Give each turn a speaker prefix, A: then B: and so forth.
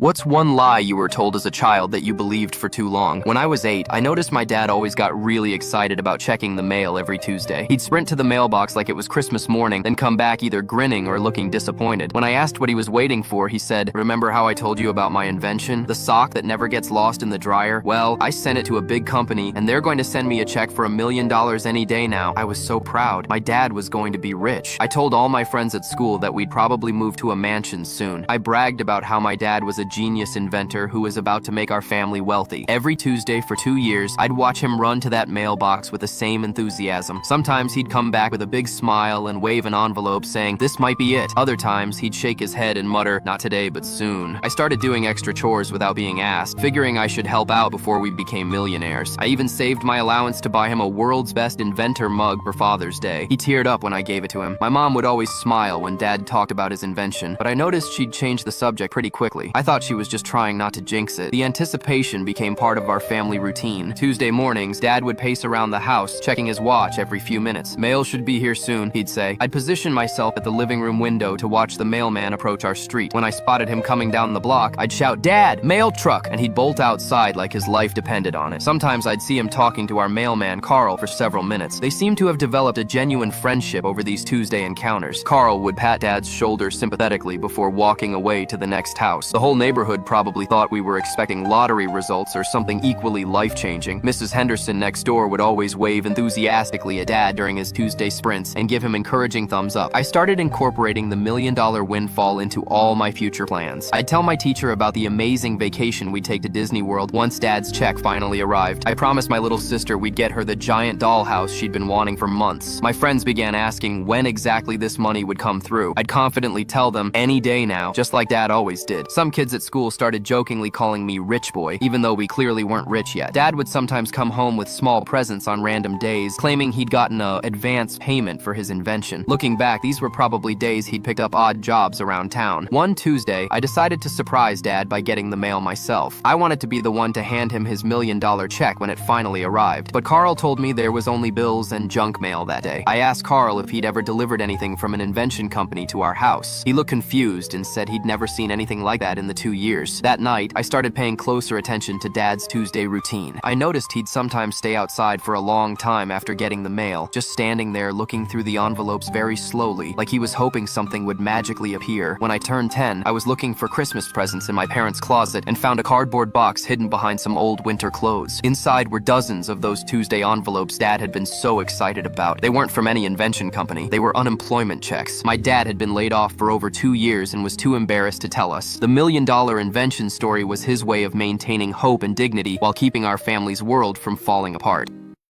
A: What's one lie you were told as a child that you believed for too long? When I was 8, I noticed my dad always got really excited about checking the mail every Tuesday. He'd sprint to the mailbox like it was Christmas morning, then come back either grinning or looking disappointed. When I asked what he was waiting for, he said, "Remember how I told you about my invention? The sock that never gets lost in the dryer? Well, I sent it to a big company, and they're going to send me a check for $1 million any day now." I was so proud. My dad was going to be rich. I told all my friends at school that we'd probably move to a mansion soon. I bragged about how my dad was a genius inventor who was about to make our family wealthy. Every Tuesday for 2 years, I'd watch him run to that mailbox with the same enthusiasm. Sometimes he'd come back with a big smile and wave an envelope saying, "This might be it." Other times, he'd shake his head and mutter, "Not today, but soon." I started doing extra chores without being asked, figuring I should help out before we became millionaires. I even saved my allowance to buy him a World's Best Inventor mug for Father's Day. He teared up when I gave it to him. My mom would always smile when Dad talked about his invention, but I noticed she'd change the subject pretty quickly. I thought she was just trying not to jinx it. The anticipation became part of our family routine. Tuesday mornings, Dad would pace around the house, checking his watch every few minutes. "Mail should be here soon," he'd say. I'd position myself at the living room window to watch the mailman approach our street. When I spotted him coming down the block, I'd shout, "Dad, mail truck!" and he'd bolt outside like his life depended on it. Sometimes I'd see him talking to our mailman, Carl, for several minutes. They seemed to have developed a genuine friendship over these Tuesday encounters. Carl would pat Dad's shoulder sympathetically before walking away to the next house. The whole neighborhood probably thought we were expecting lottery results or something equally life-changing. Mrs. Henderson next door would always wave enthusiastically at Dad during his Tuesday sprints and give him encouraging thumbs up. I started incorporating the $1 million windfall into all my future plans. I'd tell my teacher about the amazing vacation we'd take to Disney World once Dad's check finally arrived. I promised my little sister we'd get her the giant dollhouse she'd been wanting for months. My friends began asking when exactly this money would come through. I'd confidently tell them, "Any day now," just like Dad always did. Some kids at school started jokingly calling me Rich Boy, even though we clearly weren't rich yet. Dad would sometimes come home with small presents on random days, claiming he'd gotten a advance payment for his invention. Looking back, these were probably days he'd picked up odd jobs around town. One Tuesday, I decided to surprise Dad by getting the mail myself. I wanted to be the one to hand him his $1 million check when it finally arrived, but Carl told me there was only bills and junk mail that day. I asked Carl if he'd ever delivered anything from an invention company to our house. He looked confused and said he'd never seen anything like that in the 2 years. That night, I started paying closer attention to Dad's Tuesday routine. I noticed he'd sometimes stay outside for a long time after getting the mail, just standing there looking through the envelopes very slowly, like he was hoping something would magically appear. When I turned 10, I was looking for Christmas presents in my parents' closet and found a cardboard box hidden behind some old winter clothes. Inside were dozens of those Tuesday envelopes Dad had been so excited about. They weren't from any invention company. They were unemployment checks. My dad had been laid off for over 2 years and was too embarrassed to tell us. The $1 million invention story was his way of maintaining hope and dignity while keeping our family's world from falling apart.